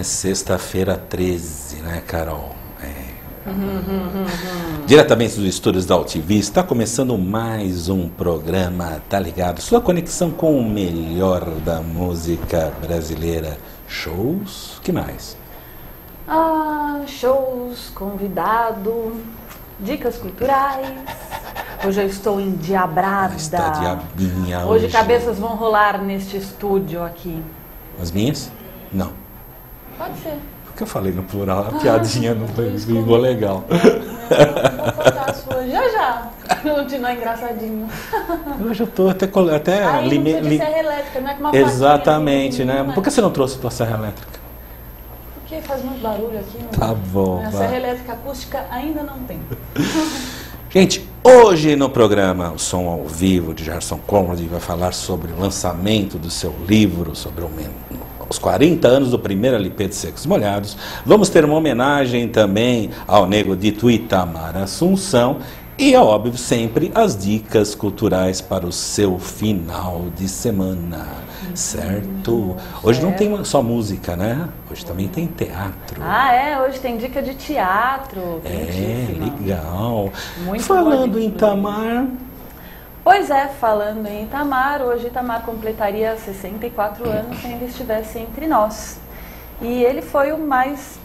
É sexta-feira 13, né, Carol? Diretamente dos estúdios da UTV, está começando mais um programa, tá ligado? Sua conexão com o melhor da música brasileira. Shows? Que mais? Shows, convidado, dicas culturais. Hoje eu estou endiabrada. Está diabinha hoje cabeças vão rolar neste estúdio aqui. As minhas? Não. Pode ser. Porque eu falei no plural, a piadinha não ficou legal. Vou contar a sua já. Continuar engraçadinho. Hoje eu tô até aí não precisa de serra elétrica, não é com uma exatamente, né? Por que você não trouxe a tua serra elétrica? Porque faz muito barulho aqui. Tá bom. A serra elétrica acústica ainda não tem. Gente, hoje no programa O Som ao Vivo de Gerson Conrad vai falar sobre o lançamento do seu livro, sobre os 40 anos do primeiro LP de Secos e Molhados. Vamos ter uma homenagem também ao Nego Dito Itamar Assunção e, é óbvio, sempre as dicas culturais para o seu final de semana, certo? Hoje não tem só música, né? Hoje também tem teatro. Hoje tem dica de teatro. Legal. Muito falando em Itamar... Pois é, falando em Itamar, hoje Itamar completaria 64 anos se ele estivesse entre nós. E ele foi o mais...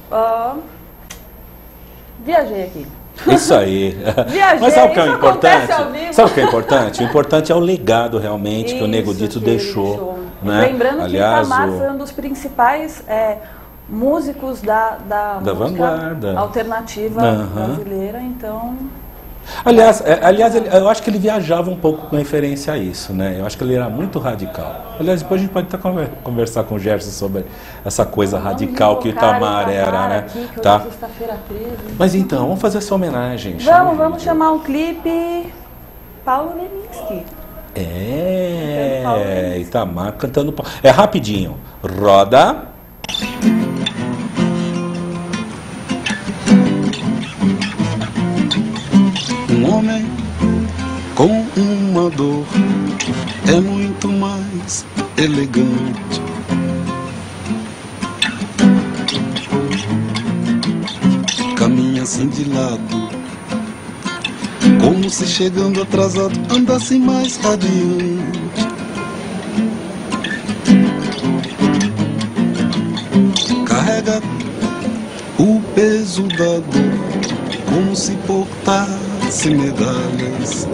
Viajei aqui. Isso aí. Viajei. Mas sabe o que é importante? Sabe o que é importante? O importante é o legado realmente que o Nego Dito deixou. Né? Lembrando que Itamar foi um dos principais músicos da vanguarda alternativa brasileira, então... Aliás, eu acho que ele viajava um pouco com referência a isso, né? Eu acho que ele era muito radical. Aliás, depois a gente pode até conversar com o Gerson sobre essa coisa radical que o Itamar era, né? Aqui, que tá? Sexta-feira 13. Mas então, vamos fazer essa homenagem. Vamos chamar um clipe Paulo Leminski. Itamar cantando. É rapidinho. Roda. Um homem com uma dor é muito mais elegante. Caminha assim de lado, como se chegando atrasado andasse mais adiante. Carrega o peso da dor, como se portasse medalhas.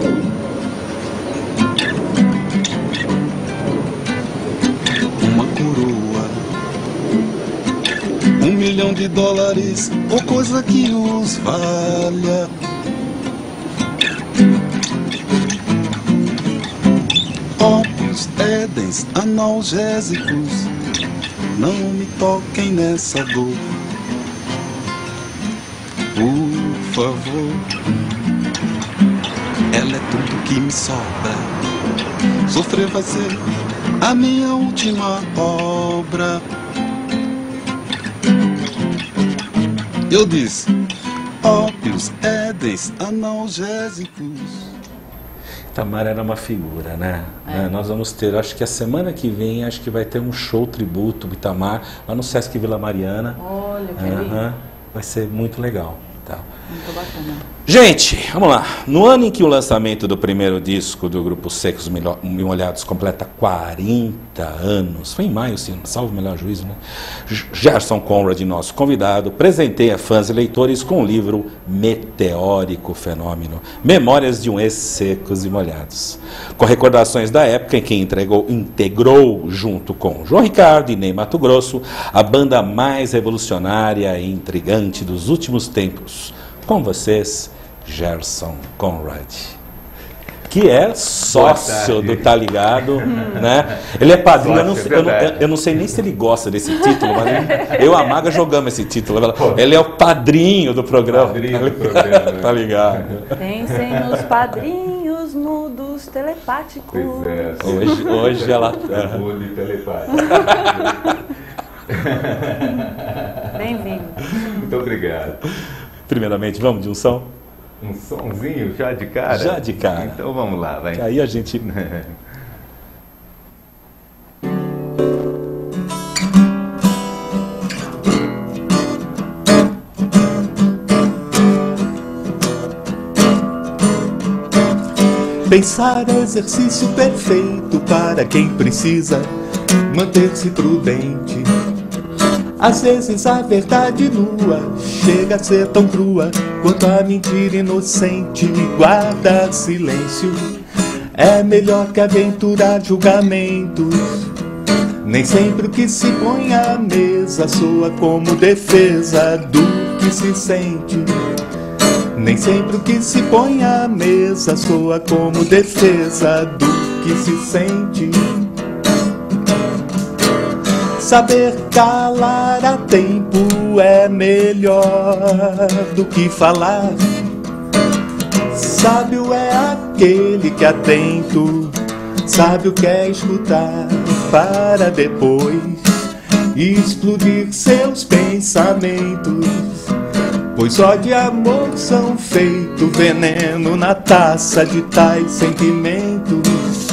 Uma coroa, $1 milhão, ou coisa que os valha. Ópios, édens, analgésicos, não me toquem nessa dor, por favor. Ela é tudo que me sobra. Sofrer vai ser a minha última obra. Eu disse: ópios, édens, analgésicos. Itamar era uma figura, né? Nós vamos ter, acho que a semana que vem, acho que vai ter um show tributo Itamar lá no Sesc Vila Mariana. Olha, que lindo. Vai ser muito legal. Tá. Muito bacana. Gente, vamos lá. No ano em que o lançamento do primeiro disco do grupo Secos e Molhados completa 40 anos, foi em maio, sim, salvo o melhor juízo, né? Gerson Conrad, nosso convidado, presenteia fãs e leitores com o livro Meteórico Fenômeno, Memórias de um Ex-Secos e Molhados, com recordações da época em que integrou junto com João Ricardo e Ney Matogrosso, a banda mais revolucionária e intrigante dos últimos tempos. Com vocês, Gerson Conrad, que é sócio do Tá Ligado, né? Ele é padrinho, eu não sei nem se ele gosta desse título, mas eu e a Maga jogamos esse título. Ele é o padrinho do programa. Tá ligado? Pensem nos padrinhos mudos telepáticos. Pois é, hoje ela tá. Bem-vindo. Muito obrigado. Primeiramente, vamos de um som? Um sonzinho já de cara? Já de cara. Então vamos lá, vai. Aí a gente... Pensar é exercício perfeito para quem precisa manter-se prudente. Às vezes a verdade nua chega a ser tão crua quanto a mentira inocente. Guarda silêncio, é melhor que aventurar julgamentos. Nem sempre o que se põe à mesa soa como defesa do que se sente. Nem sempre o que se põe à mesa soa como defesa do que se sente. Saber calar a tempo é melhor do que falar. Sábio é aquele que atento sabe o que é escutar para depois explodir seus pensamentos. Pois só de amor são feito veneno na taça de tais sentimentos.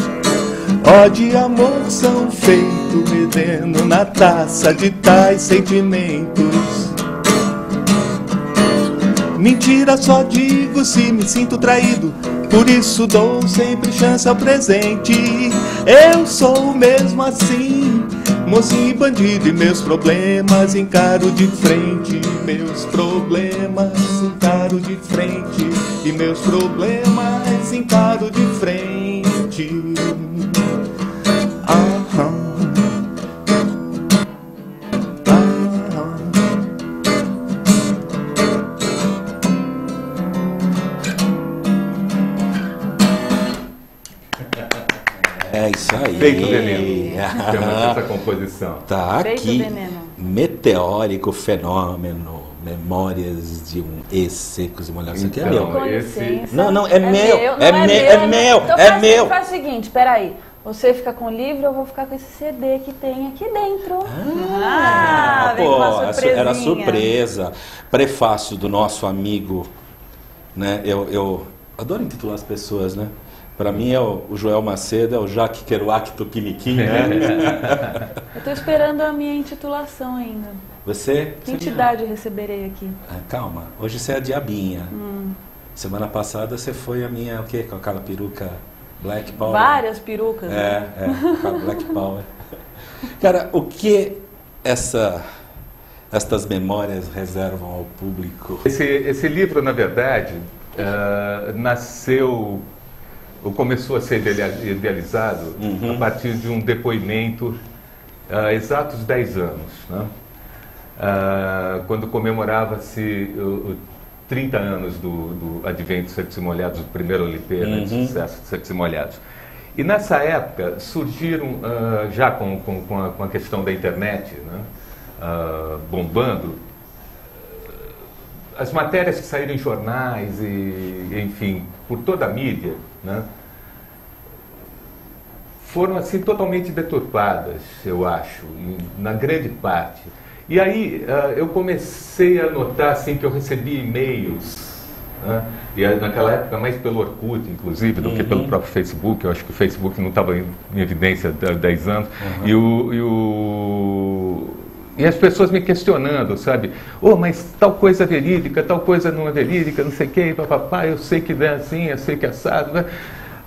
Ó, de amor são feito veneno na taça de tais sentimentos. Mentira só digo se me sinto traído, por isso dou sempre chance ao presente. Eu sou mesmo assim, mocinho e bandido, e meus problemas encaro de frente. Meus problemas encaro de frente, e meus problemas encaro de frente. É isso aí. Feito veneno. Chama essa composição. Tá Feito aqui. veneno. Meteórico fenômeno. Memórias de um ex-Secos e Molhados. Isso aqui é Então, meu. Com esse- licença. Não, é meu, não é meu, Então é faz, meu. Faz o seguinte, peraí. Você fica com o livro, eu vou ficar com esse CD que tem aqui dentro. Vem com uma Era surpresinha. surpresa. Prefácio do nosso amigo, né? Eu adoro intitular as pessoas, né? Para mim é o Joel Macedo, é o Jacques Kerouac Tupiniquim, né? Eu estou esperando a minha intitulação ainda. Você? Que entidade receberei aqui? Calma, hoje você é a diabinha. Semana passada você foi a minha, o quê? Com aquela peruca Black Power. Várias perucas. né? Com a Black Power. Cara, o que estas memórias reservam ao público? Esse livro, na verdade, nasceu, ou começou a ser idealizado a partir de um depoimento há exatos 10 anos, né? Quando comemorava-se 30 anos do advento de Secos e Molhados, do primeiro LP, né, de sucesso de Secos e Molhados. E nessa época surgiram, já com a questão da internet, né, bombando, as matérias que saíram em jornais e, enfim, por toda a mídia, né, foram assim totalmente deturpadas, eu acho, na grande parte. E aí eu comecei a notar assim, que eu recebia e-mails, né, e naquela época mais pelo Orkut, inclusive, do que pelo próprio Facebook. Eu acho que o Facebook não estava em evidência há 10 anos. E as pessoas me questionando, sabe? Mas tal coisa é verídica, tal coisa não é verídica, não sei o que, papapá, eu sei que é assim, eu sei que é assado, né?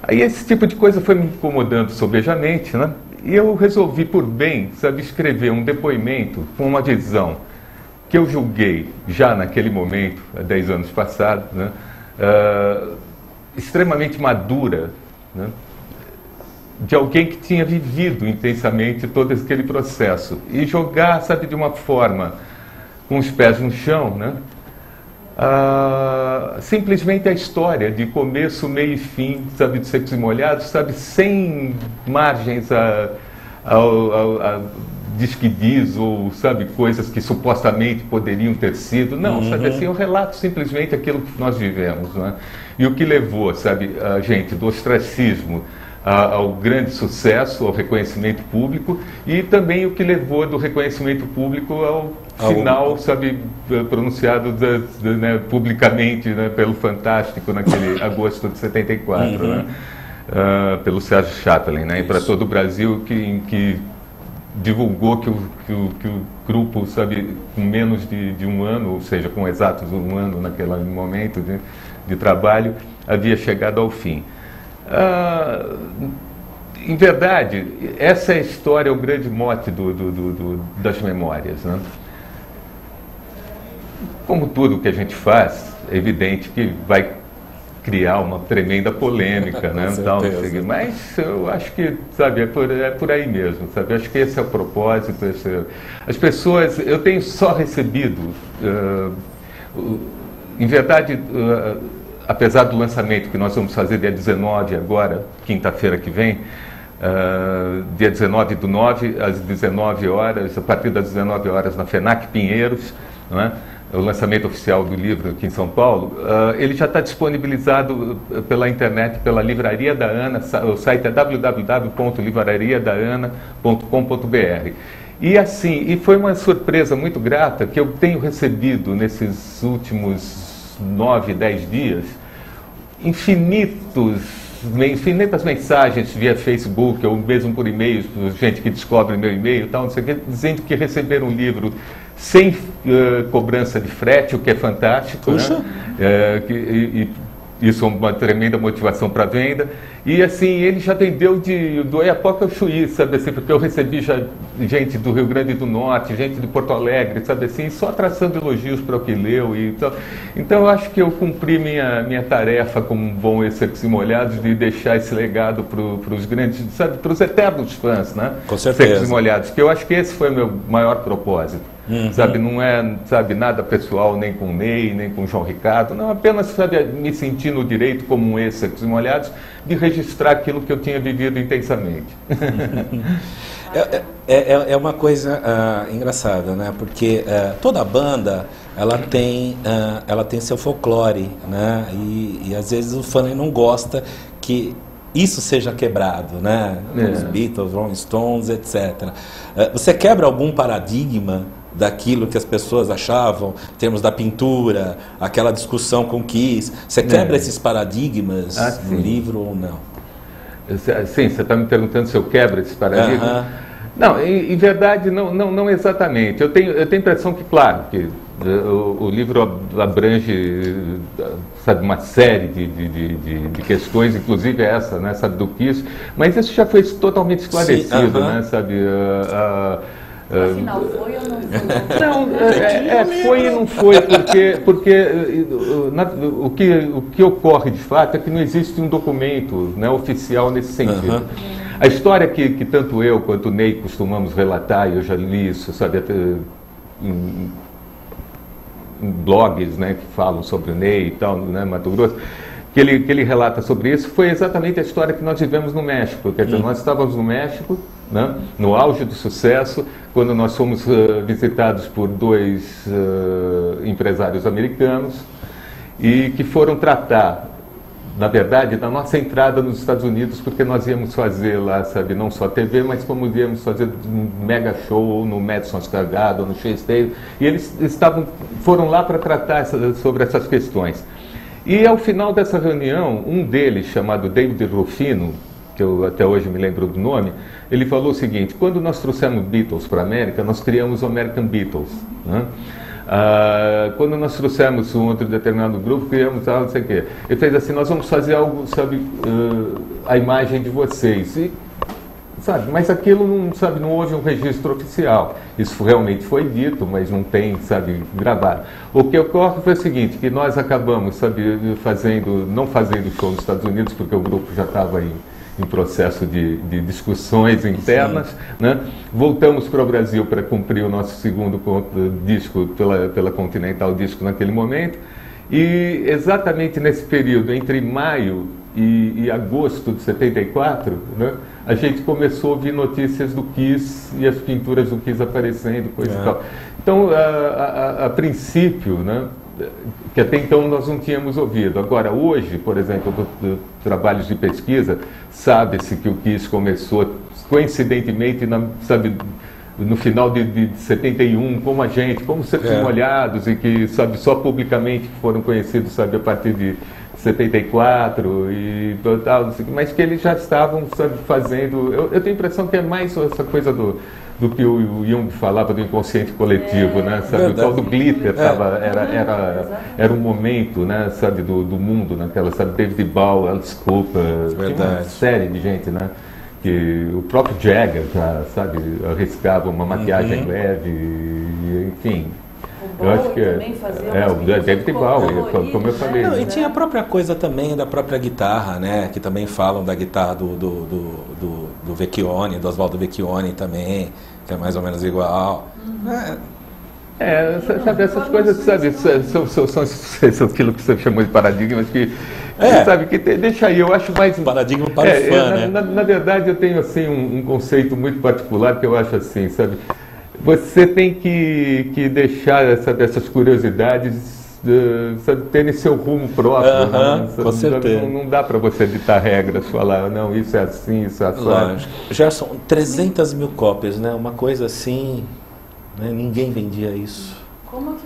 Aí esse tipo de coisa foi me incomodando sobejamente, né? E eu resolvi, por bem, sabe, escrever um depoimento com uma visão que eu julguei já naquele momento, há 10 anos passados, né? Extremamente madura, né? De alguém que tinha vivido intensamente todo aquele processo, e jogar, sabe, de uma forma com os pés no chão, né? Simplesmente a história de começo, meio e fim, sabe, de Secos e Molhados, sabe, sem margens a diz que diz, ou sabe, coisas que supostamente poderiam ter sido. Não, sabe, assim, eu relato simplesmente aquilo que nós vivemos, né? E o que levou, sabe, a gente do ostracismo ao grande sucesso, ao reconhecimento público, e também o que levou do reconhecimento público ao final, sabe, pronunciado né, publicamente, né, pelo Fantástico naquele agosto de 74, né, pelo Sérgio Chaplin, né, e para todo o Brasil, que divulgou que o grupo, sabe, com menos de um ano, ou seja, com exatos um ano naquele momento de trabalho, havia chegado ao fim. Em verdade, essa é a história, o grande mote das memórias, né? Como tudo que a gente faz, é evidente que vai criar uma tremenda polêmica, né? Então, mas eu acho que, sabe, é por aí mesmo, sabe? Eu acho que esse é o propósito. As pessoas, eu tenho só recebido, em verdade, apesar do lançamento que nós vamos fazer dia 19 agora, quinta-feira que vem, dia 19/9, às 19 horas, a partir das 19 horas na FENAC Pinheiros, não é? O lançamento oficial do livro aqui em São Paulo, ele já está disponibilizado pela internet, pela Livraria da Ana, o site é www.livrariadaana.com.br. E assim, e foi uma surpresa muito grata que eu tenho recebido nesses últimos 9, 10 dias, infinitas mensagens via Facebook ou mesmo por e-mail, gente que descobre meu e-mail e tal, não sei o que, dizendo que receberam um livro sem cobrança de frete, o que é fantástico, né? Isso é uma tremenda motivação para a venda. E assim, ele já vendeu do Oiapoque ao Chuí, sabe assim, porque eu recebi já gente do Rio Grande do Norte, gente de Porto Alegre, sabe assim, só traçando elogios para o que leu. Então eu acho que eu cumpri minha tarefa como um bom Secos e Molhados de deixar esse legado para os grandes, sabe, para os eternos fãs, né? Com certeza. Secos e Molhados, que eu acho que esse foi o meu maior propósito. Sabe, não é, sabe, nada pessoal nem com o Ney, nem com o João Ricardo, não, apenas, sabe, me sentir no direito como um Secos e Molhados de registrar aquilo que eu tinha vivido intensamente. É uma coisa engraçada, né? Porque toda banda ela tem seu folclore, né? E às vezes o fã não gosta que isso seja quebrado, né? Os Beatles, Rolling Stones, etc. Você quebra algum paradigma daquilo que as pessoas achavam, em termos da pintura, aquela discussão com Kiss? Você quebra esses paradigmas no livro ou não? Sim, você está me perguntando se eu quebro esses paradigmas? Não, em verdade, não exatamente. Eu tenho a impressão que, claro, que o livro abrange, sabe, uma série de questões, inclusive essa, né, sabe, do Kiss, mas isso já foi totalmente esclarecido, né, sabe... Afinal, foi ou não foi? Não, foi e não foi, porque o que ocorre de fato é que não existe um documento, né, oficial nesse sentido. A história que tanto eu quanto o Ney costumamos relatar, e eu já li isso, sabe, até em blogs, né, que falam sobre o Ney e tal, né, Mato Grosso, que ele relata sobre isso, foi exatamente a história que nós vivemos no México. Quer dizer, nós estávamos no México, né, no auge do sucesso, quando nós fomos visitados por dois empresários americanos e que foram tratar, na verdade, da nossa entrada nos Estados Unidos, porque nós íamos fazer lá, sabe, não só TV, mas como íamos fazer um mega show no Madison Square Garden, no Shea Stadium, e eles foram lá para tratar sobre essas questões. E ao final dessa reunião, um deles, chamado David Rufino, que eu até hoje me lembro do nome, ele falou o seguinte: quando nós trouxemos Beatles para a América, nós criamos o American Beatles, né? Quando nós trouxemos um outro determinado grupo, criamos algo, não sei o quê. Ele fez assim: nós vamos fazer algo, sabe, a imagem de vocês. E, sabe, mas aquilo não houve um registro oficial. Isso realmente foi dito, mas não tem, sabe, gravado. O que ocorre foi o seguinte, que nós acabamos, sabe, não fazendo show nos Estados Unidos, porque o grupo já estava em processo de discussões internas, né? Voltamos para o Brasil para cumprir o nosso segundo disco pela Continental Disco naquele momento, e exatamente nesse período, entre maio e agosto de 74, né, a gente começou a ouvir notícias do Kiss e as pinturas do Kiss aparecendo, coisa e tal. Então, a princípio, né, que até então nós não tínhamos ouvido. Agora, hoje, por exemplo, trabalhos de pesquisa, sabe-se que o Kiss começou, coincidentemente, sabe, no final de 71, como a gente, como Secos e Molhados, e que, sabe, só publicamente foram conhecidos, sabe, a partir de 74 e tal, mas que eles já estavam, sabe, fazendo... Eu tenho a impressão que é mais essa coisa do que o Jung falava do inconsciente coletivo, né? Sabe, o tal do glitter era um momento, né? Sabe, do mundo naquela, sabe, David Bowie, Alice Cooper, uma série de gente, né? Que o próprio Jagger já, sabe, arriscava uma maquiagem leve, enfim. Eu acho que o David Bowie, como eu falei. Não, e tinha a própria coisa também da própria guitarra, né? Que também falam da guitarra do Vecchione, do Osvaldo Vecchione também, que é mais ou menos igual. Sabe, essas coisas, sabe, são aquilo que você chamou de paradigmas que, sabe, que deixa aí, eu acho mais... Paradigma para o fã, né? Na verdade, eu tenho, assim, um conceito muito particular que eu acho assim, sabe, você tem que deixar, sabe, essas curiosidades, sabe, terem seu rumo próprio, né? Com certeza. Não dá para você ditar regras, falar, não, isso é assim, isso é assim. Lógico. Já são 300 mil cópias, né? Uma coisa assim, né? Ninguém vendia isso. Como que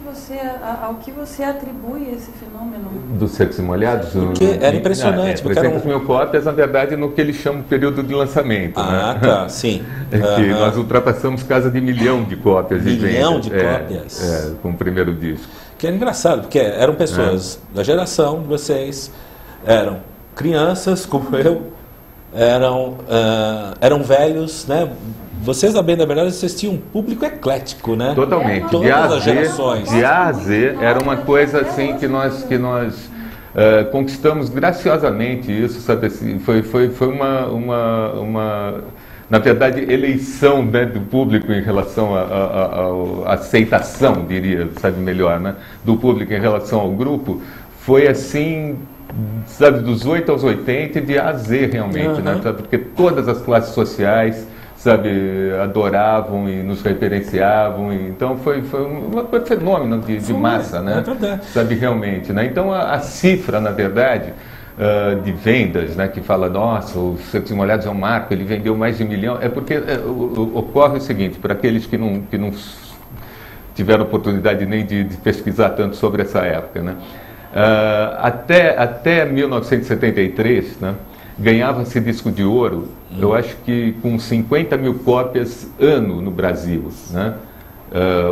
ao que você atribui esse fenômeno? Dos Secos e Molhados? Porque era impressionante. 300 mil cópias, na verdade, no que eles chamam de período de lançamento. Tá, sim. Que nós ultrapassamos casa de 1 milhão de cópias. 1 milhão de cópias? Com o primeiro disco. Que era engraçado, porque eram pessoas da geração de vocês, eram crianças como eu, eram velhos, né? Vocês, a bem da verdade, vocês tinham um público eclético, né? Totalmente. Todas as gerações. De A a Z, era uma coisa assim que nós conquistamos graciosamente isso, sabe? Assim, foi uma na verdade, eleição, né, do público em relação à aceitação, diria, sabe, melhor, né? Do público em relação ao grupo, foi assim, sabe, dos 8 aos 80 de A a Z, realmente, né? Sabe? Porque todas as classes sociais, sabe, adoravam e nos referenciavam, e então foi um fenômeno de massa, né? É verdade. Sabe, realmente, né? Então a cifra, na verdade, de vendas, né, que fala, nossa, o Secos e Molhados é um marco, ele vendeu mais de 1 milhão, é porque ocorre o seguinte, para aqueles que não tiveram oportunidade nem de pesquisar tanto sobre essa época, né? Até 1973, né, ganhava-se disco de ouro, eu acho que com 50 mil cópias ano no Brasil, né?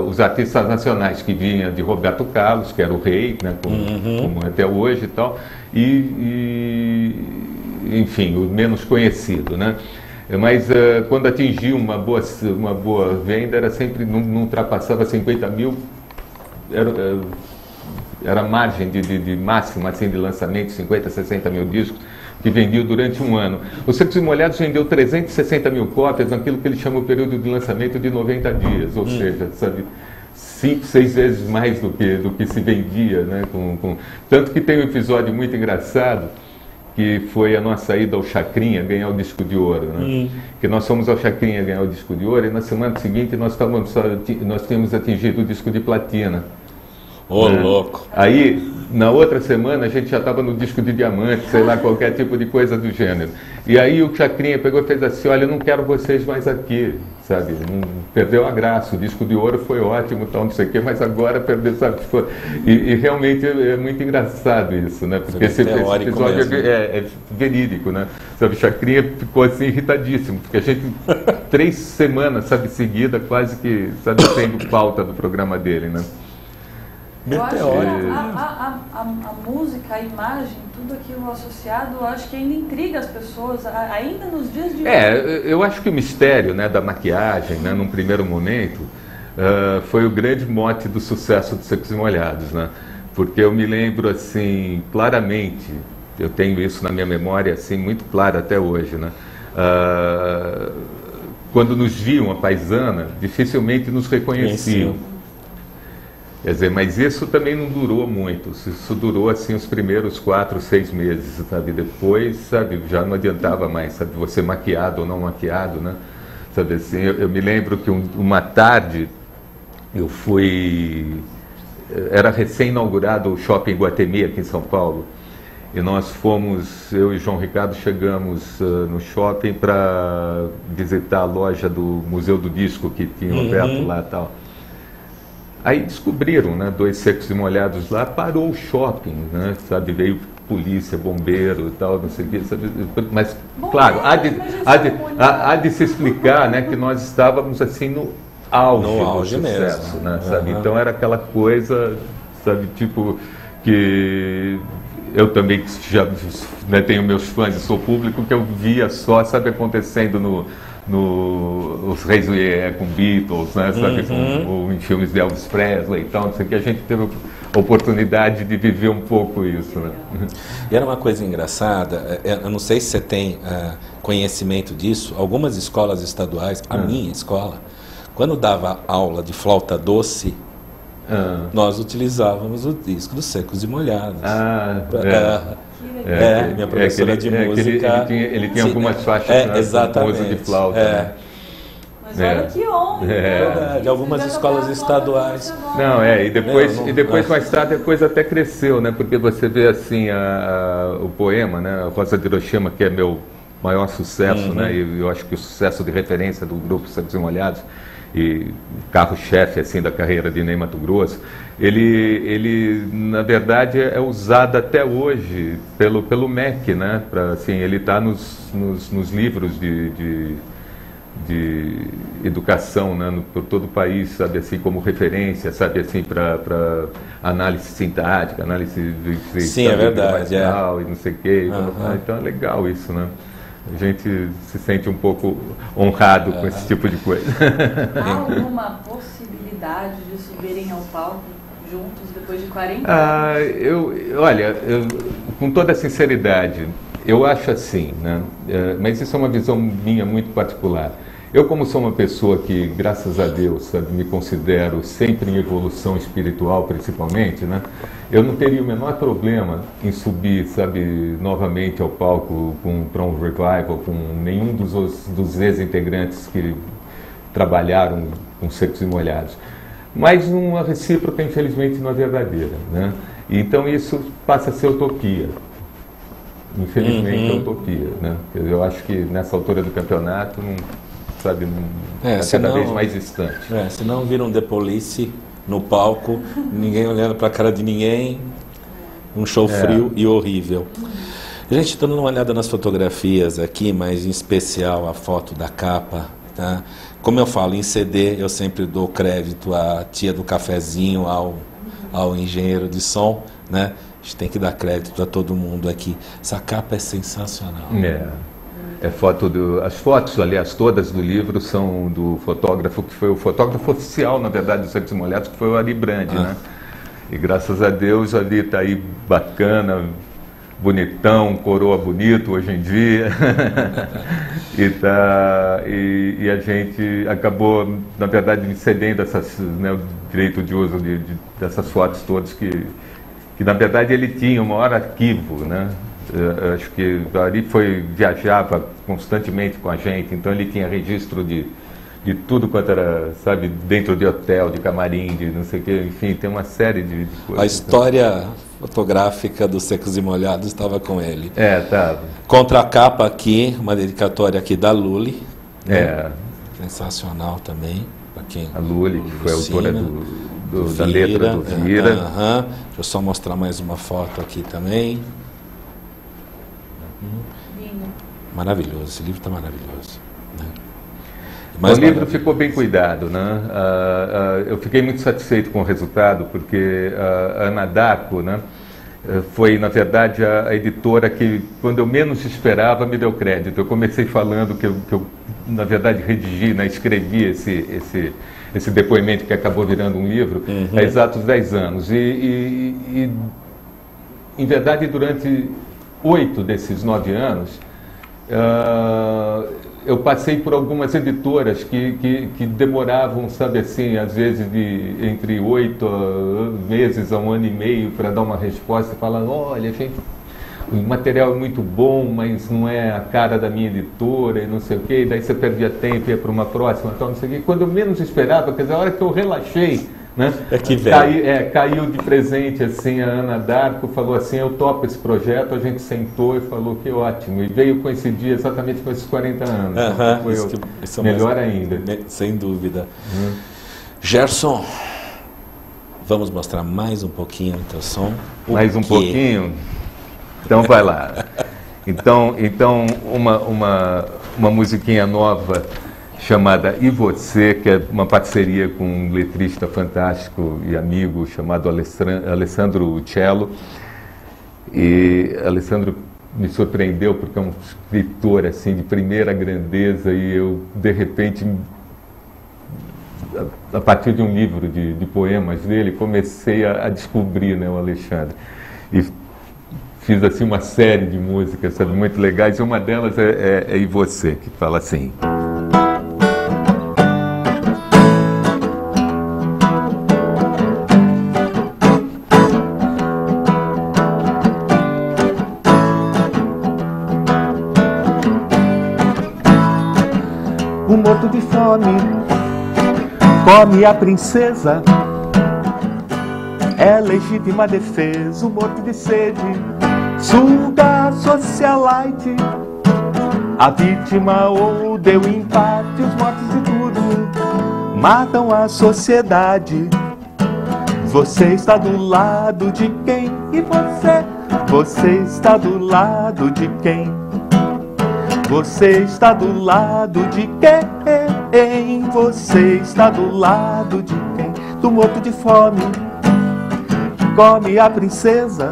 Os artistas nacionais que vinham de Roberto Carlos, que era o rei, né, como até hoje e tal, enfim, o menos conhecido, né? Mas quando atingia uma boa venda, era sempre, não ultrapassava 50 mil, era a margem de máxima, assim, de lançamento, 50, 60 mil discos, que vendiam durante um ano. O Secos e Molhados vendeu 360 mil cópias naquilo que ele chama o período de lançamento de 90 dias, ou seja, sabe, 5, 6 vezes mais do que se vendia, né? Tanto que tem um episódio muito engraçado, que foi a nossa ida ao Chacrinha ganhar o disco de ouro, né? Que nós fomos ao Chacrinha ganhar o disco de ouro e na semana seguinte nós tínhamos atingido o disco de platina. Louco. Aí, na outra semana, a gente já estava no disco de diamante, sei lá, qualquer tipo de coisa do gênero. E aí o Chacrinha pegou e fez assim, olha, eu não quero vocês mais aqui, sabe? Não, perdeu a graça, o disco de ouro foi ótimo, tal, não sei o quê, mas agora perdeu, sabe? E realmente é muito engraçado isso, né? Porque esse episódio é verídico, né? Sabe, o Chacrinha ficou assim irritadíssimo, porque a gente, 3 semanas, sabe, seguida, quase que, sabe, sendo pauta do programa dele, né? Eu acho que a música, a imagem, tudo aquilo associado, eu acho que ainda intriga as pessoas, ainda nos dias de hoje. Eu acho que o mistério, né, da maquiagem, né, num primeiro momento, foi o grande mote do sucesso dos Secos e Molhados, né? Porque eu me lembro, assim, claramente, eu tenho isso na minha memória, assim, muito claro até hoje, né? Quando nos viam a paisana, dificilmente nos reconheciam. Quer dizer, mas isso também não durou muito, isso durou assim os primeiros 4, 6 meses, sabe? Depois, sabe, já não adiantava mais, sabe, você maquiado ou não maquiado, né? Sabe assim, eu me lembro que uma tarde eu era recém-inaugurado o Shopping Iguatemi aqui em São Paulo, e nós fomos, eu e João Ricardo chegamos no shopping para visitar a loja do Museu do Disco que tinha aberto lá e tal. Aí descobriram, né, 2 Secos e Molhados lá, parou o shopping, né, sabe, veio polícia, bombeiro e tal, não sei o quê, sabe? Mas, claro, há de se explicar, né, que nós estávamos assim no auge do sucesso, né, sabe? Então era aquela coisa, sabe, tipo, que eu também já, né, tenho meus fãs e sou público, que eu via só, sabe, acontecendo os Reis com Beatles, né, sabe, ou em filmes de Elvis Presley e tal, não sei o que, a gente teve a oportunidade de viver um pouco isso, né? E era uma coisa engraçada, eu não sei se você tem conhecimento disso, algumas escolas estaduais, a minha escola, quando dava aula de flauta doce, nós utilizávamos o disco dos Secos e Molhados. Minha professora de música. Ele tinha algumas faixas com uso de flauta. Né? Mas olha que honra! De algumas escolas estaduais. Não, e depois mais tarde a coisa até cresceu, né? Porque você vê assim o poema, né? A Rosa de Hiroshima, que é meu maior sucesso, né? E eu acho que o sucesso de referência do grupo Secos e Molhados, e carro-chefe assim da carreira de Ney Matogrosso, ele na verdade é usado até hoje pelo MEC, né? Assim, ele está nos livros de educação, né? Por todo o país, sabe, assim, como referência, sabe, assim, para análise sintática, análise de sim, é verdade, e não sei o quê. Então é legal isso, né? A gente se sente um pouco honrado com esse tipo de coisa. Há alguma possibilidade de subirem ao palco juntos depois de 40 anos? Olha, com toda sinceridade, eu acho assim, né? Mas isso é uma visão minha muito particular. Eu, como sou uma pessoa que, graças a Deus, sabe, me considero sempre em evolução espiritual, principalmente, né? Eu não teria o menor problema em subir, sabe, novamente ao palco para um revival com nenhum dos ex-integrantes que trabalharam com Secos e Molhados. Mas uma recíproca, infelizmente, não é verdadeira, né? Então isso passa a ser utopia. Infelizmente é utopia, né? Eu acho que nessa altura do campeonato cada vez mais distante. Senão vira um The Police no palco, ninguém olhando para a cara de ninguém, um show frio e horrível. Gente, estou dando uma olhada nas fotografias aqui, mas em especial a foto da capa, tá? Como eu falo, em CD eu sempre dou crédito à tia do cafezinho, ao engenheiro de som, né? A gente tem que dar crédito a todo mundo aqui. Essa capa é sensacional. As fotos, aliás, todas do livro são do fotógrafo, que foi o fotógrafo oficial, na verdade, dos Secos e Molhados, que foi o Ari Brandi, né? E graças a Deus ali está aí bacana, bonitão, coroa bonito hoje em dia. e a gente acabou, na verdade, me cedendo o direito de uso dessas fotos todas que na verdade ele tinha o maior arquivo, né? Acho que o Ari viajava constantemente com a gente, então ele tinha registro de tudo quanto era, sabe, dentro de hotel, de camarim, de não sei o que, enfim, tem uma série de coisas. A história fotográfica dos Secos e Molhados estava com ele. Estava. Contra a capa aqui, uma dedicatória aqui da Lully. Né? Sensacional também, para quem... A Lully, que foi a autora da letra do Vira. Deixa eu só mostrar mais uma foto aqui também. Maravilhoso, esse livro está maravilhoso. Né? O livro ficou bem cuidado, né? Eu fiquei muito satisfeito com o resultado, porque a Ana Darko, né, foi, na verdade, a editora que, quando eu menos esperava, me deu crédito. Eu comecei falando que eu na verdade, redigi, né, escrevi esse depoimento que acabou virando um livro há exatos 10 anos. E em verdade, durante 8 desses 9 anos, eu passei por algumas editoras que demoravam, sabe assim, às vezes entre 8 meses a 1 ano e meio para dar uma resposta e falar, olha, gente, o material é muito bom, mas não é a cara da minha editora e não sei o quê, e daí você perdia tempo, ia para uma próxima, tal, não sei o quê. Quando eu menos esperava, quer dizer, a hora que eu relaxei, né, caiu de presente, assim, a Ana Darko falou assim, eu topo esse projeto, a gente sentou e falou que ótimo, e veio coincidir exatamente com esses 40 anos. Então foi melhor ainda. Sem dúvida. Gerson, vamos mostrar mais um pouquinho do teu som? Mais um pouquinho? Então vai lá. Então uma musiquinha nova chamada E Você, que é uma parceria com um letrista fantástico e amigo chamado Alessandro Cello. E Alessandro me surpreendeu porque é um escritor assim de primeira grandeza, e eu de repente, a partir de um livro de poemas dele, comecei a descobrir, né, o Alexandre, e fiz assim uma série de músicas, sabe, muito legais, e uma delas é E Você, que fala assim: O morto de fome come a princesa, é legítima defesa. O morto de sede suga a socialite, a vítima ou deu empate. Os mortos de tudo matam a sociedade. Você está do lado de quem? E você está do lado de quem? Você está do lado de quem? Você está do lado de quem? Do morto de fome come a princesa,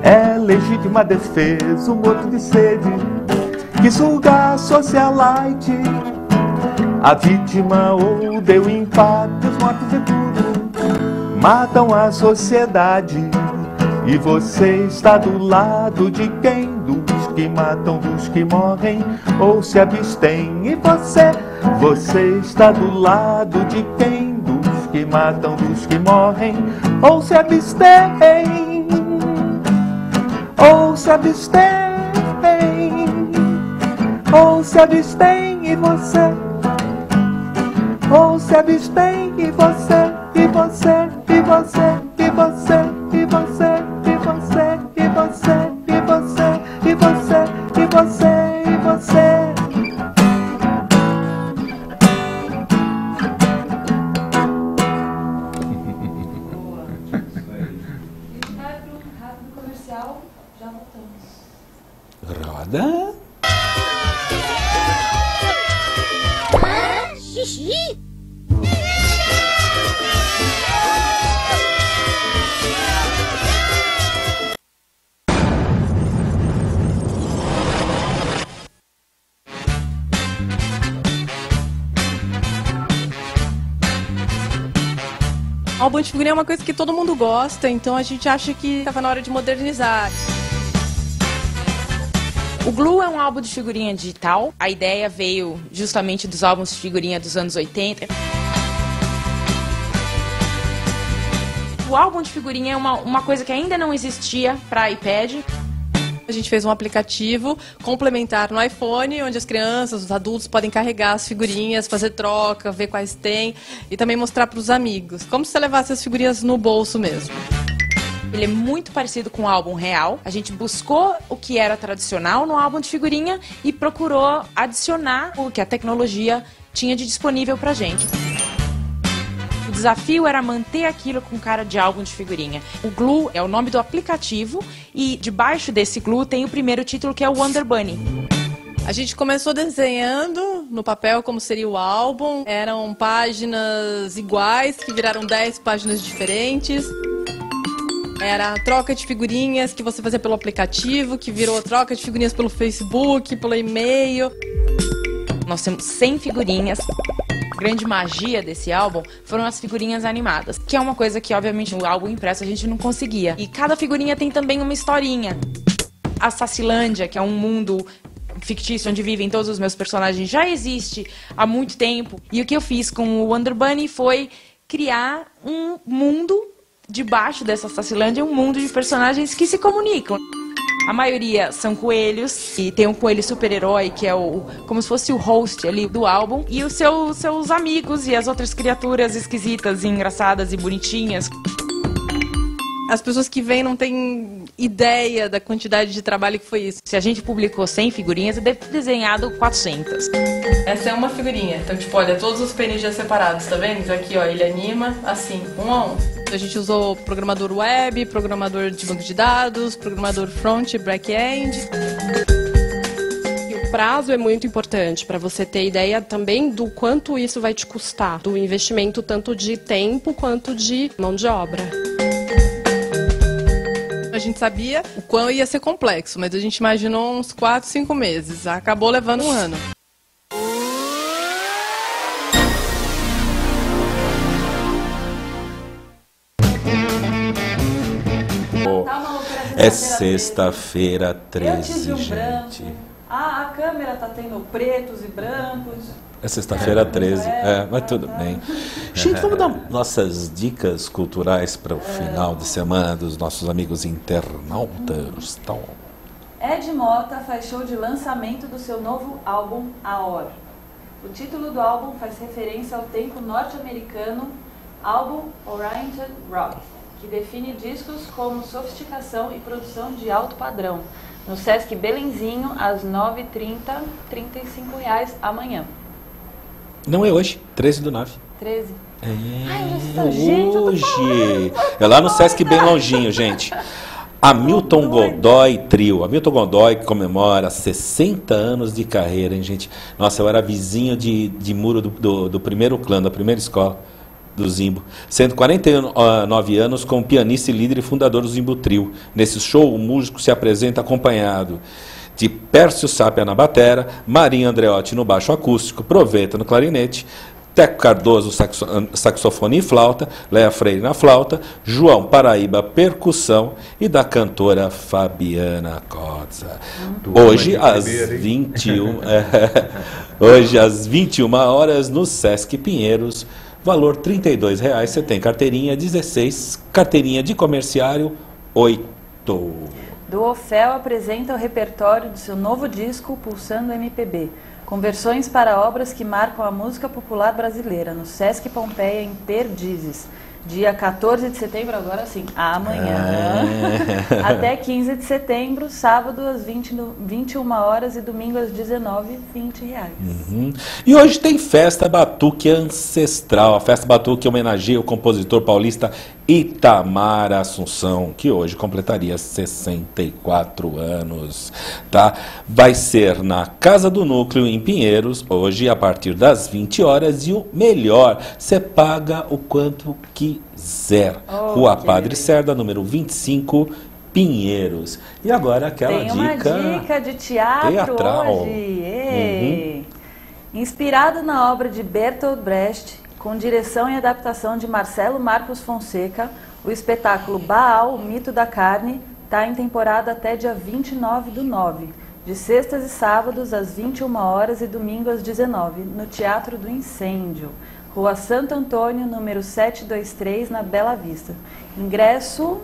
é legítima defesa. O morto de sede que suga a socialite, a vítima ou deu empate. Os mortos de tudo matam a sociedade. E você está do lado de quem? Dos que matam, dos que morrem ou se abstêm. E você está do lado de quem? Dos que matam, dos que morrem ou se abstêm. Ou se abstêm. Ou se abstém. E você? Ou se abstém. E você? E você? E você? E você? E você? E você? E você? E você? E você? E você? E você? Vai para um rápido comercial, já voltamos. Roda. Xixi! Álbum de figurinha é uma coisa que todo mundo gosta, então a gente acha que estava na hora de modernizar. O Glue é um álbum de figurinha digital. A ideia veio justamente dos álbuns de figurinha dos anos 80. O álbum de figurinha é uma coisa que ainda não existia para iPad. A gente fez um aplicativo complementar no iPhone, onde as crianças, os adultos podem carregar as figurinhas, fazer troca, ver quais tem e também mostrar para os amigos. Como se você levasse as figurinhas no bolso mesmo. Ele é muito parecido com o álbum real. A gente buscou o que era tradicional no álbum de figurinha e procurou adicionar o que a tecnologia tinha de disponível pra gente. O desafio era manter aquilo com cara de álbum de figurinha. O Glue é o nome do aplicativo e debaixo desse Glue tem o primeiro título, que é o Wonder Bunny. A gente começou desenhando no papel como seria o álbum. Eram páginas iguais que viraram 10 páginas diferentes. Era a troca de figurinhas que você fazia pelo aplicativo, que virou troca de figurinhas pelo Facebook, pelo e-mail. Nós temos 100 figurinhas. A grande magia desse álbum foram as figurinhas animadas, que é uma coisa que, obviamente, no álbum impresso a gente não conseguia. E cada figurinha tem também uma historinha. A Sacilândia, que é um mundo fictício onde vivem todos os meus personagens, já existe há muito tempo. E o que eu fiz com o Wonder Bunny foi criar um mundo debaixo dessa Sacilândia, um mundo de personagens que se comunicam. A maioria são coelhos, e tem um coelho super-herói, que é como se fosse o host ali do álbum, e os seus amigos e as outras criaturas esquisitas, e engraçadas e bonitinhas. As pessoas que vêm não têm ideia da quantidade de trabalho que foi isso. Se a gente publicou 100 figurinhas, eu devo ter desenhado 400. Essa é uma figurinha. Então, tipo, olha, todos os PNGs já separados, tá vendo? Aqui, ó, ele anima assim, um a um. A gente usou programador web, programador de banco de dados, programador front e back-end. O prazo é muito importante para você ter ideia também do quanto isso vai te custar, do investimento tanto de tempo quanto de mão de obra. A gente sabia o quão ia ser complexo, mas a gente imaginou uns 4, 5 meses. Acabou levando um ano. É sexta-feira 13, gente. A câmera tá tendo pretos e brancos. É sexta-feira 13, mas tudo bem. Gente, vamos dar nossas dicas culturais para o final de semana dos nossos amigos internautas. Então. Ed Mota faz show de lançamento do seu novo álbum, A Hora. O título do álbum faz referência ao tempo norte-americano Álbum Oriented Rock, que define discos como sofisticação e produção de alto padrão. No Sesc Belenzinho, às 9h30, R$35 amanhã. Não é hoje, 13/9. 13. Hoje. É lá no Sesc bem longinho, gente. Hamilton Godoy Trio. Hamilton Godoy que comemora 60 anos de carreira, hein, gente? Nossa, eu era vizinho de muro do primeiro clã, da primeira escola do Zimbo. 149 anos como pianista e líder e fundador do Zimbo Trio. Nesse show, o músico se apresenta acompanhado de Pércio Sápia na batera, Marinho Andreotti no baixo acústico, Proveta no clarinete, Teco Cardoso saxofone e flauta, Léa Freire na flauta, João Paraíba percussão e da cantora Fabiana Cozza. Hoje às 21 horas no Sesc Pinheiros, valor R$ 32,00. Você tem carteirinha 16, carteirinha de comerciário 8. Do Ofel apresenta o repertório do seu novo disco Pulsando MPB, com versões para obras que marcam a música popular brasileira, no Sesc Pompeia, em Perdizes, dia 14 de setembro, agora sim, amanhã, até 15 de setembro, sábado às 21 horas e domingo às 19h20. E hoje tem Festa Batuque Ancestral. A Festa Batuque homenageia o compositor paulista Itamar Assunção, que hoje completaria 64 anos. Tá? Vai ser na Casa do Núcleo, em Pinheiros, hoje a partir das 20 horas. E o melhor, você paga o quanto quiser. Rua Padre Cerda, número 25, Pinheiros. E agora aquela dica... Tem uma dica de teatro teatral hoje. Inspirado na obra de Bertolt Brecht, com direção e adaptação de Marcelo Marcos Fonseca, o espetáculo Baal, o Mito da Carne, está em temporada até dia 29/9, de sextas e sábados às 21 horas e domingo às 19, no Teatro do Incêndio, Rua Santo Antônio, número 723, na Bela Vista. Ingresso,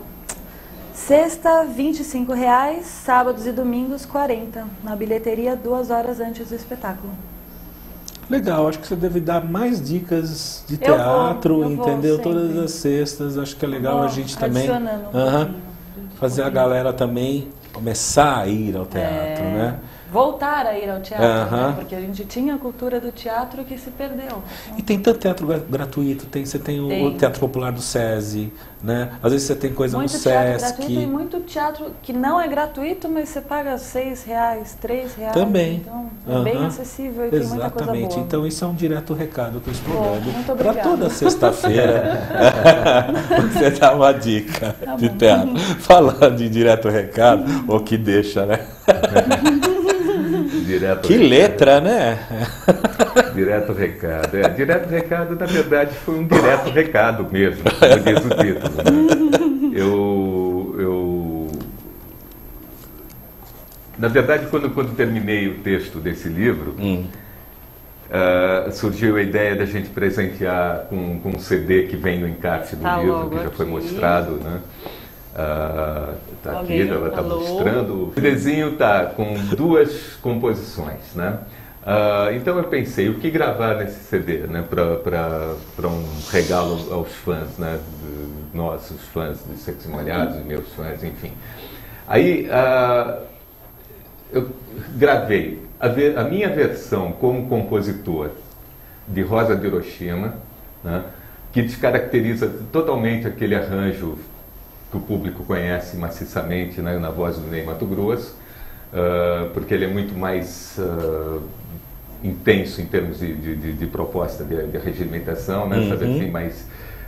sexta, R$ 25,00, sábados e domingos, R$ 40,00, na bilheteria 2 horas antes do espetáculo. Legal, acho que você deve dar mais dicas de teatro, entendeu? Todas as sextas, acho que é legal a gente também fazer a galera também começar a ir ao teatro, né? Voltar a ir ao teatro, né? Porque a gente tinha a cultura do teatro que se perdeu. E tem tanto teatro gratuito, você tem o Teatro Popular do SESI, né? Às vezes você tem coisa muito no Sesc. Tem muito teatro que não é gratuito, mas você paga R$ 6,00, R$3,00. Também. Então é bem acessível e tem muita coisa boa. Então isso é um direto recado que eu estou dando para toda sexta-feira. Você dá uma dica de teatro. Falando de direto recado, ou que deixa, né? Direto que recado. Letra, né? Direto recado. Direto recado, na verdade, foi um direto recado mesmo, como diz o título. Né? Na verdade, quando terminei o texto desse livro, surgiu a ideia da gente presentear com um CD que vem no encarte do livro, que já foi mostrado, né? Tá aqui, ela está mostrando. O CDzinho está com 2 composições, né? Então eu pensei, o que gravar nesse CD, né, para um regalo aos fãs, né, nossos fãs de Secos e Molhados, meus fãs, enfim. Aí eu gravei a minha versão como compositor de Rosa de Hiroshima, né, que descaracteriza totalmente aquele arranjo que o público conhece maciçamente, né, na voz do Ney Matogrosso, porque ele é muito mais intenso em termos de proposta de regimentação, né, sabe, assim,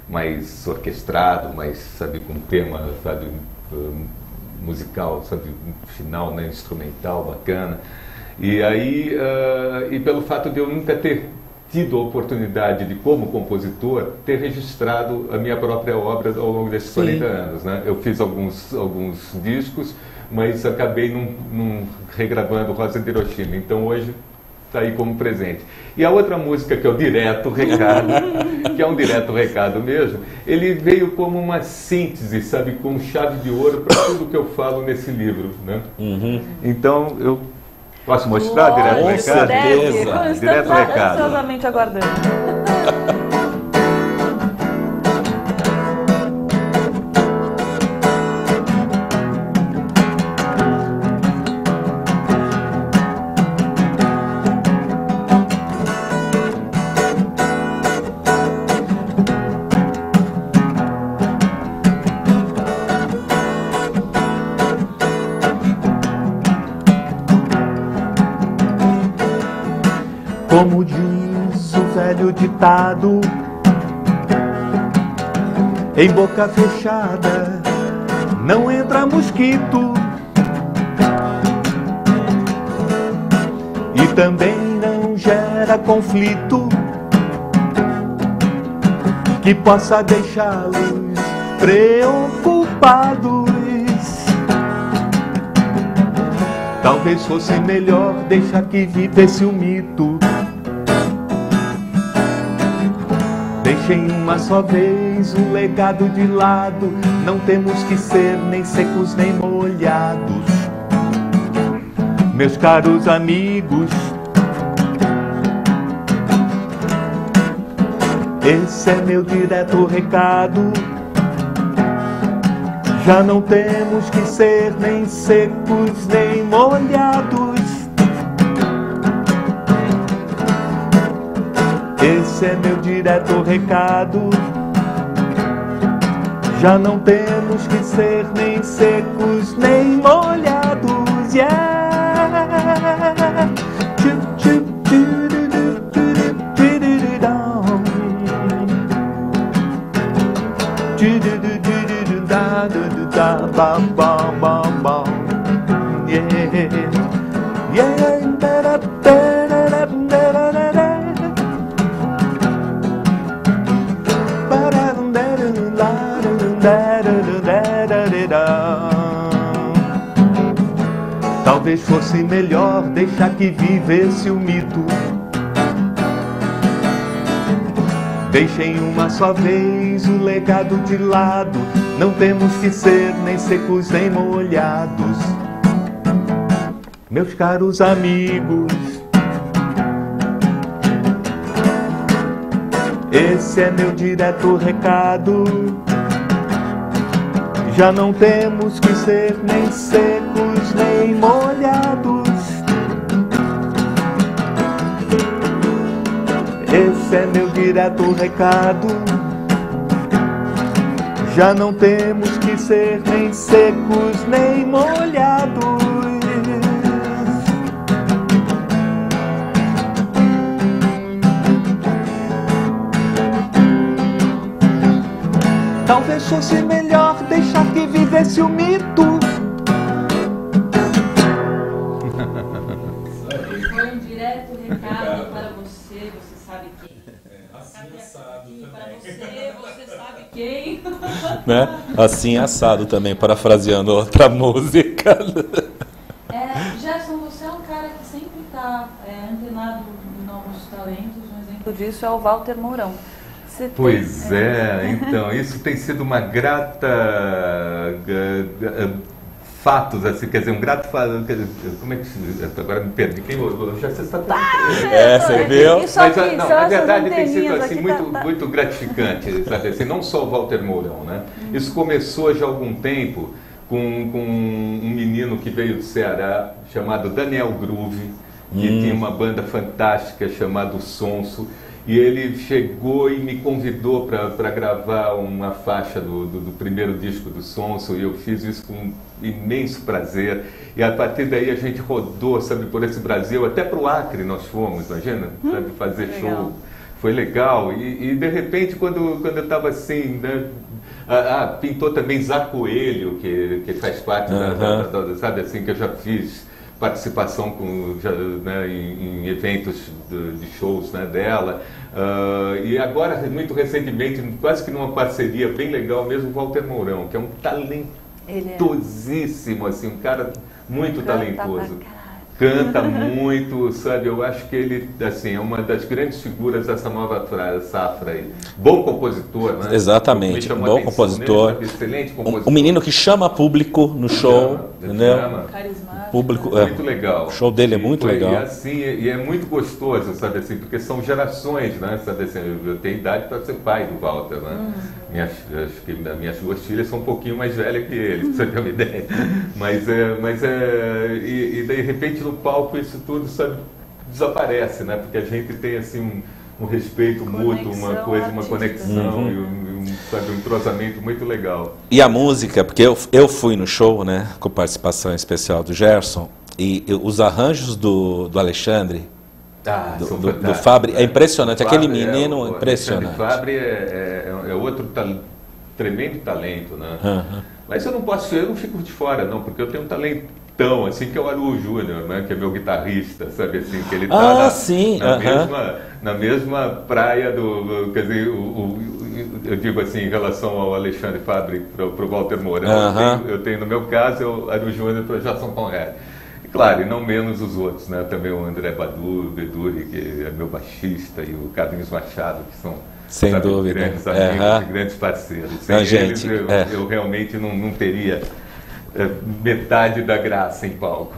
mais orquestrado, mais, sabe, com tema, sabe, musical, sabe, final, né, instrumental, bacana. E aí, e pelo fato de eu nunca ter tido a oportunidade de, como compositor, ter registrado a minha própria obra ao longo desses 40 anos, né? Eu fiz alguns discos, mas acabei não regravando Rosa de Hiroshima. Então hoje está aí como presente. E a outra música, que é o Direto Recado, que é um direto recado mesmo, ele veio como uma síntese, sabe, com chave de ouro para tudo que eu falo nesse livro, né? Então eu posso mostrar Direto Recado? Deve. Direto Recado. Ansiosamente aguardando. Como diz o velho ditado, em boca fechada não entra mosquito, e também não gera conflito que possa deixá-los preocupados. Talvez fosse melhor deixar que vivesse o mito. Deixem uma só vez o legado de lado. Não temos que ser nem secos nem molhados. Meus caros amigos, esse é meu direto recado. Já não temos que ser nem secos nem molhados. Esse é meu direto recado. Já não temos que ser nem secos nem molhados. Yeah! Bam, bam, bam, bam. Yeah, yeah, da, da, da, da, da, da, da. Talvez fosse melhor deixar que vivesse o mito. Deixem uma só vez o legado de lado. Não temos que ser nem secos nem molhados. Meus caros amigos, esse é meu direto recado. Já não temos que ser nem secos nem molhados. Esse é meu direto recado. Já não temos que ser nem secos nem molhados. Talvez fosse melhor deixar que vivesse o mito. Foi um direto recado para você, você sabe quem. Assim assado Para também. você sabe quem. Né? Assim assado também, parafraseando outra música. Gerson, você é um cara que sempre está antenado em novos talentos. Um exemplo disso é o Walter Mourão. Pois é, então, isso tem sido uma grata fatos, assim, quer dizer, um grato fato, como é que agora me perdi, já você está você viu? Mas, não, na verdade tem sido assim, muito gratificante, sabe, assim, não só o Walter Mourão, né? Isso começou já há algum tempo com um menino que veio do Ceará, chamado Daniel Groove, que tinha uma banda fantástica chamada O Sonso, e ele chegou e me convidou para gravar uma faixa do primeiro disco do Sonso, e eu fiz isso com imenso prazer. E a partir daí a gente rodou, sabe, por esse Brasil, até para o Acre nós fomos, imagina, sabe, fazer show. Foi legal. E de repente, quando eu estava assim, né, pintou também Zá Coelho, que faz parte sabe, assim, que eu já fiz participação né, em eventos de shows, né, dela. E agora, muito recentemente, quase que numa parceria bem legal mesmo, o Walter Mourão, que é um talentosíssimo, assim, um cara muito talentoso. Canta muito, sabe? Eu acho que ele, assim, é uma das grandes figuras dessa nova safra aí. Bom compositor, né? Exatamente, bom compositor. Excelente compositor. Um menino que chama público no show, entendeu? Carismático. Público, muito legal. O show dele é muito legal. E assim, e é muito gostoso, sabe assim, porque são gerações, né? Sabe assim, eu tenho idade para ser pai do Walter, né? Acho que minhas duas filhas são um pouquinho mais velhas que ele, pra você ter uma ideia. E de repente no palco isso tudo, sabe, desaparece, né? Porque a gente tem assim um respeito mútuo, uma conexão e sabe, um entrosamento muito legal. E a música, porque eu fui no show, né, com participação especial do Gerson, e os arranjos do Alexandre, do Fabri, é impressionante. Aquele menino impressionante. O Fabri é outro tremendo talento, né? Mas eu não fico de fora, não, porque eu tenho um talentão, assim, que é o Aru Júnior, né? Que é meu guitarrista, sabe assim, que ele está na mesma praia quer dizer, eu digo assim, em relação ao Alexandre Fabri para o Walter Mourão, eu tenho no meu caso, o Aru Júnior para o Jason Conrad. Claro, e não menos os outros, né? Também o André Beduri, que é meu baixista, e o Carlinhos Machado, que são, sem dúvida, grandes amigos e grandes parceiros. Sem eles, eu realmente não teria metade da graça em palco.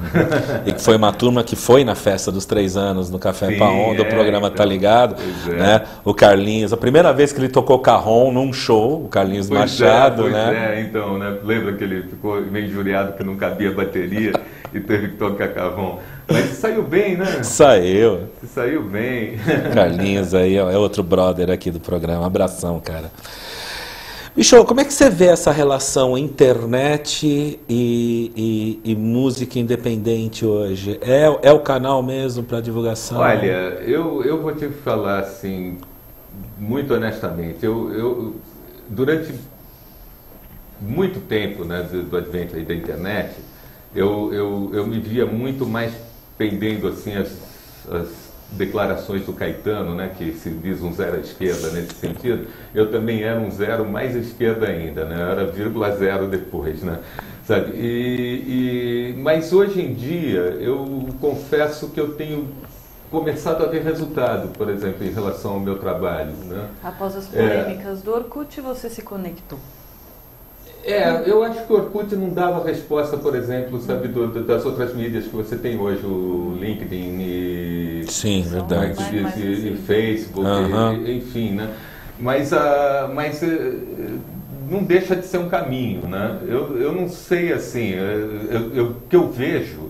E que foi uma turma que foi na festa dos 3 anos no Café Paon, do programa Tá Ligado, né? O Carlinhos, a primeira vez que ele tocou carrom num show, o Carlinhos Machado, né? Então, né? Lembra que ele ficou meio injuriado que não cabia bateria e teve que tocar carrom. Mas saiu bem, né? Saiu bem. Carlinhos aí é outro brother aqui do programa. Abração, cara. Bicho, como é que você vê essa relação internet e música independente hoje? É o canal mesmo para divulgação? Olha, eu vou te falar assim, muito honestamente, eu durante muito tempo, né, do advento aí da internet, eu me via muito mais pendendo assim as declarações do Caetano, né, que se diz um zero à esquerda nesse sentido. Eu também era um zero mais à esquerda ainda, né, era 0,0 depois, né, sabe? Mas hoje em dia eu confesso que eu tenho começado a ver resultado, por exemplo, em relação ao meu trabalho, né? Após as polêmicas do Orkut, você se conectou? Eu acho que o Orkut não dava resposta, por exemplo, sabe, das outras mídias que você tem hoje, o LinkedIn e... Sim, verdade. E Facebook, enfim, né? Mas não deixa de ser um caminho, né? Eu não sei, assim, o que eu vejo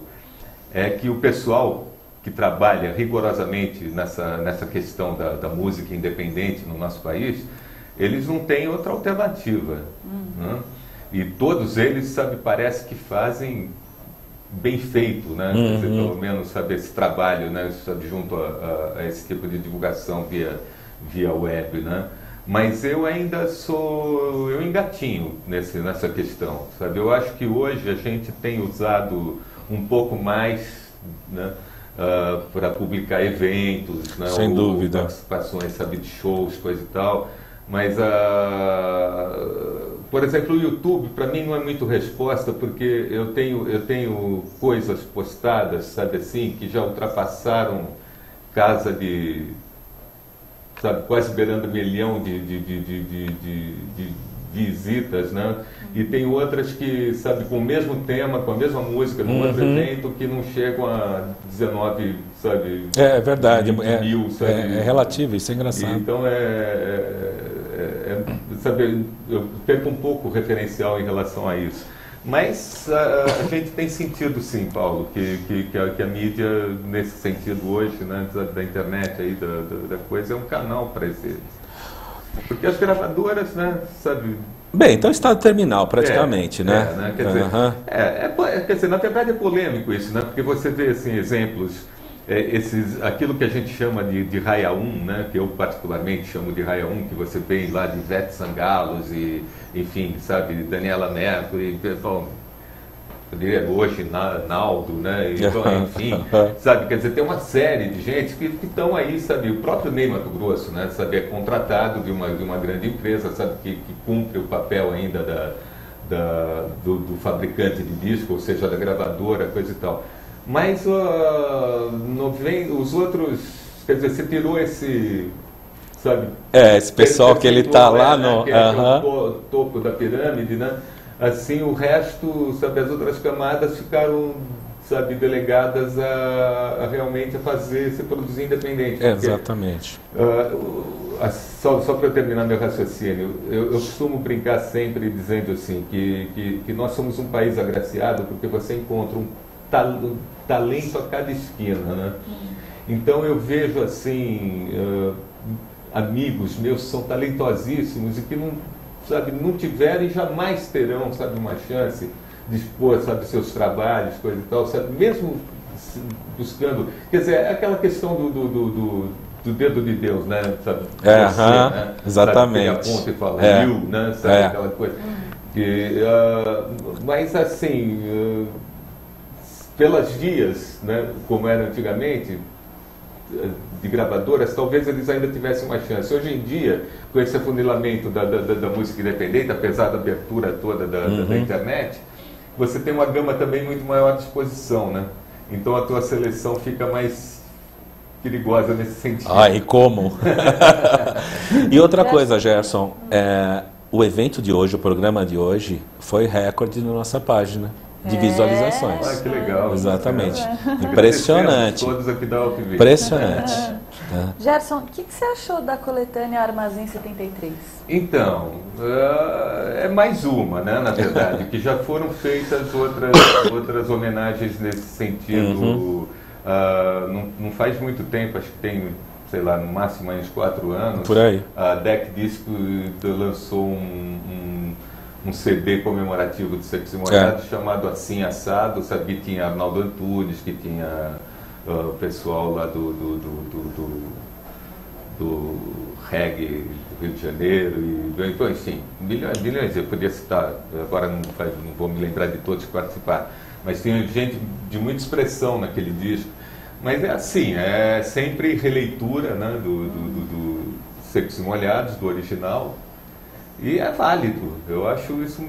é que o pessoal que trabalha rigorosamente nessa questão da música independente no nosso país, eles não têm outra alternativa, né? E todos eles, sabe, parece que fazem bem feito, né? Quer dizer, pelo menos, sabe, esse trabalho, né, sabe, junto a esse tipo de divulgação via web, né? Mas eu ainda eu engatinho nessa questão, sabe? Eu acho que hoje a gente tem usado um pouco mais, né, para publicar eventos, né? Sem dúvida. Participações, sabe, de shows, coisa e tal. Mas, por exemplo, o YouTube, para mim, não é muito resposta, porque eu tenho coisas postadas, sabe assim, que já ultrapassaram casa de, sabe, quase beirando 1 milhão de visitas, né? E tem outras que, sabe, com o mesmo tema, com a mesma música, num outro evento, que não chegam a 19, sabe? É verdade, mil, sabe? É relativo, isso é engraçado. Então, sabe, eu perco um pouco o referencial em relação a isso. Mas a gente tem sentido, sim, Paulo, que a mídia, nesse sentido hoje, né, da internet, aí, da coisa, é um canal para eles. Porque as gravadoras, né, sabe... Bem, então estado terminal, praticamente, né? Quer dizer, quer dizer, na verdade é polêmico isso, né? Porque você vê, assim, exemplos, aquilo que a gente chama de raia 1, né? Que eu particularmente chamo de raia 1, que você vê lá de Ivete Sangalos e, enfim, sabe, Daniela Mercury, bom, eu diria hoje Naldo, né? Então, enfim, sabe, quer dizer, tem uma série de gente que estão aí, sabe, o próprio Ney Matogrosso, né? Sabe, é contratado de uma grande empresa, sabe, que cumpre o papel ainda do fabricante de disco, ou seja, da gravadora, coisa e tal. Mas os outros, quer dizer, você tirou esse, sabe? Esse pessoal que ele está lá no... Que é o topo da pirâmide, né? Assim, o resto, sabe, as outras camadas ficaram, sabe, delegadas a realmente se produzir independente. Exatamente. Só para eu terminar meu raciocínio, eu costumo brincar sempre dizendo assim, que nós somos um país agraciado porque você encontra um talento a cada esquina, né? Então eu vejo assim, amigos meus que são talentosíssimos e que não tiveram e jamais terão, sabe, uma chance de expor, sabe, seus trabalhos, coisa e tal, sabe, mesmo buscando, quer dizer, é aquela questão do dedo de Deus, né, sabe, né? Exatamente. Sabe, que ele aponta e fala, né, sabe, aquela coisa. Mas assim, pelas vias, né, como era antigamente, de gravadoras, talvez eles ainda tivessem uma chance. Hoje em dia, com esse afunilamento da música independente, apesar da abertura toda da internet, você tem uma gama também muito maior à disposição, né? Então a tua seleção fica mais perigosa nesse sentido. E como? E outra coisa, Gerson, o evento de hoje, o programa de hoje, foi recorde na nossa página de visualizações. Que legal. Exatamente. Impressionante. Todos aqui da UFV. Impressionante. Gerson, o que você achou da coletânea Armazém 73? Então, é mais uma, né, na verdade, que já foram feitas outras homenagens nesse sentido. Não faz muito tempo, acho que tem, sei lá, no máximo uns 4 anos. Por aí. A Deck Disco lançou um CD comemorativo de Secos e Molhados chamado Assim Assado, sabe, que tinha Arnaldo Antunes, que tinha o pessoal lá do reggae do Rio de Janeiro, então, enfim, milhões, eu podia citar, agora não vou me lembrar de todos que participaram, mas tinha gente de muita expressão naquele disco. Mas é assim, é sempre releitura, né, do Secos e Molhados, do original. E é válido, eu acho isso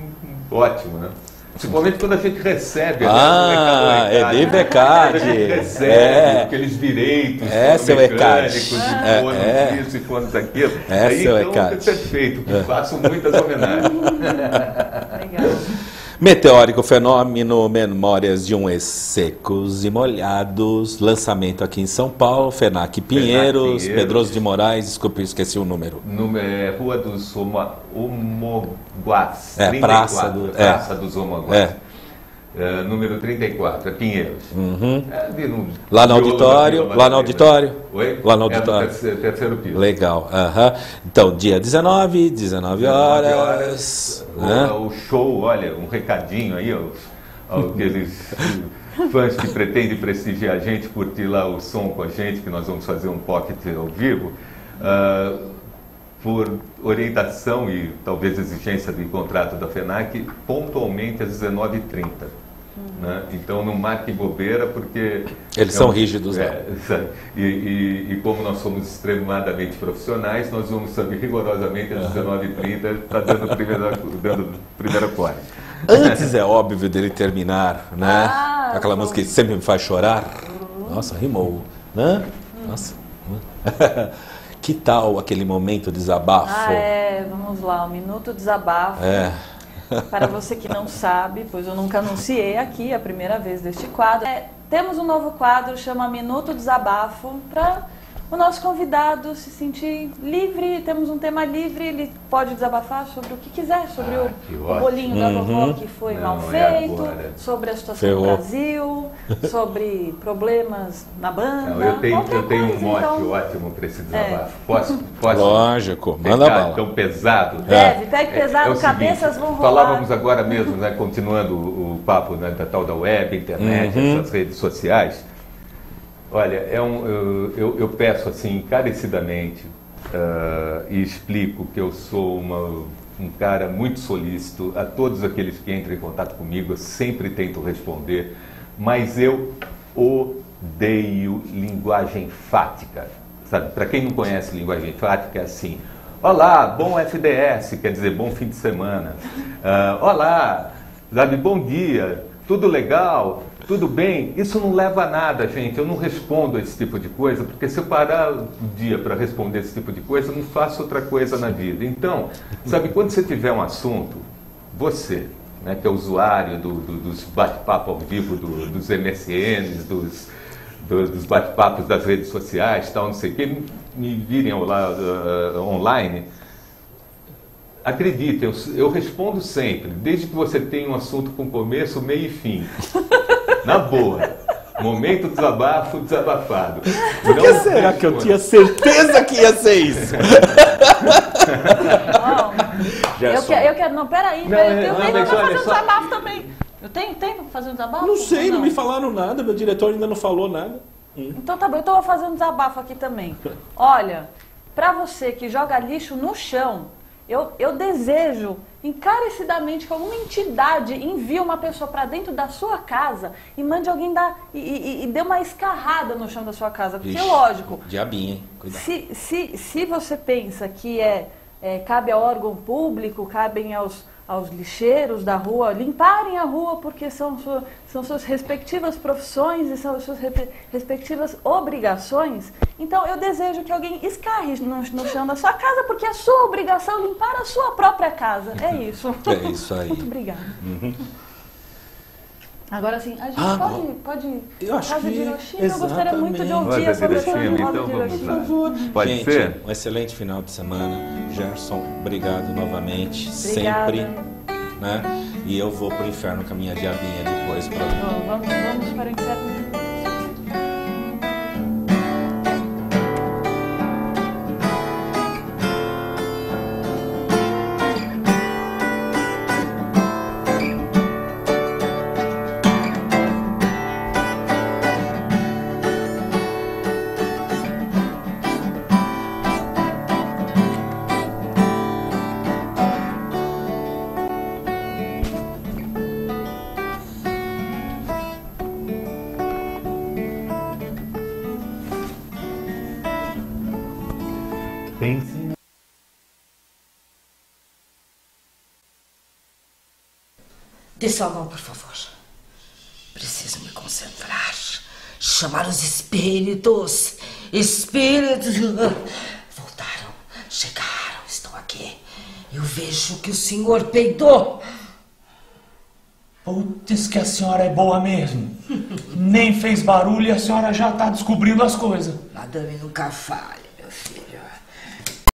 ótimo, né? Principalmente quando a gente recebe. Edi Beccardi. A gente recebe aqueles direitos mecânicos, de bônus isso e bônus aquilo. Aí então é perfeito, faço muitas homenagens. Legal. Meteórico Fenômeno, Memórias de um Ex Secos e Molhados, lançamento aqui em São Paulo, FENAC Pinheiros, Pedroso de Moraes, desculpe, esqueci o número. Rua dos Homoguás, Praça dos Homoguás. Número 34, Pinheiros. Lá no auditório, Oi? Lá no auditório. Terceiro piso. Legal. Então, dia 19 horas. O show, olha, um recadinho aí, aqueles fãs que pretendem prestigiar a gente, curtir lá o som com a gente, que nós vamos fazer um pocket ao vivo. Por orientação e talvez exigência do contrato da FENAC, pontualmente às 19h30. Né? Então não marque bobeira, porque... Eles são rígidos, né? E como nós somos extremadamente profissionais, nós vamos saber rigorosamente às 19h30, está dando primeiro corte. Antes, é óbvio, dele terminar, né? Aquela música que sempre me faz chorar. Nossa, rimou, né? Nossa. Que tal aquele momento desabafo? Vamos lá, o Minuto Desabafo. Para você que não sabe, pois eu nunca anunciei aqui, a primeira vez deste quadro. Temos um novo quadro, chama Minuto Desabafo, para o nosso convidado se sentir livre. Temos um tema livre, ele pode desabafar sobre o que quiser, sobre o bolinho da vovó que foi mal feito, sobre a situação do Brasil, sobre problemas na banda. Não, eu tenho um mote ótimo para esse desabafo. Posso? Lógico, manda bala. Tão pesado? Pegue pesado, cabeças vão rolar. Falávamos agora mesmo, né, continuando o papo, né, da tal da web, internet, essas redes sociais. Olha, eu peço assim encarecidamente e explico que eu sou um cara muito solícito a todos aqueles que entram em contato comigo, eu sempre tento responder, mas eu odeio linguagem fática, sabe? Para quem não conhece linguagem fática é assim: olá, bom FDS, quer dizer bom fim de semana. Olá, sabe, bom dia, tudo legal? Tudo bem? Isso não leva a nada, gente. Eu não respondo a esse tipo de coisa, porque se eu parar o dia para responder esse tipo de coisa, eu não faço outra coisa na vida. Então, sabe, quando você tiver um assunto, você, né, que é usuário dos bate-papos ao vivo, dos MSNs, dos bate-papos das redes sociais, tal, não sei o que, me virem lá online, acreditem, eu respondo sempre, desde que você tenha um assunto com começo, meio e fim. Na boa. Momento desabafo, desabafado. Por que será que eu tinha certeza que ia ser isso? Eu quero... Não, peraí. Eu tenho tempo para fazer um desabafo também. Eu tenho tempo para fazer um desabafo? Não sei, não me falaram nada. Meu diretor ainda não falou nada. Então tá bom, então eu vou fazer um desabafo aqui também. Olha, para você que joga lixo no chão, eu desejo encarecidamente que alguma entidade envie uma pessoa para dentro da sua casa e mande alguém e dê uma escarrada no chão da sua casa. Porque, lógico, diabinho, hein? Cuidado. Se você pensa que cabe ao órgão público, cabem aos lixeiros da rua limparem a rua porque são suas respectivas profissões e são suas respectivas obrigações, então eu desejo que alguém escarre no chão da sua casa porque é sua obrigação limpar a sua própria casa. É isso. É isso aí. Muito obrigada. Agora sim, a gente pode eu acho que de Hiroshima, eu gostaria muito de ouvir sobre a sua então de Hiroshima. Pode Gente, ser? Um excelente final de semana. Gerson, obrigado novamente. Obrigada. Sempre. Né? E eu vou pro inferno com a minha diabinha depois. Vamos para o inferno. Dê sua mão, por favor. Preciso me concentrar. Chamar os espíritos. Espíritos. Voltaram. Chegaram. Estão aqui. Eu vejo que o senhor peidou. Putz, que a senhora é boa mesmo. Nem fez barulho e a senhora já está descobrindo as coisas. Madame nunca falha, meu filho.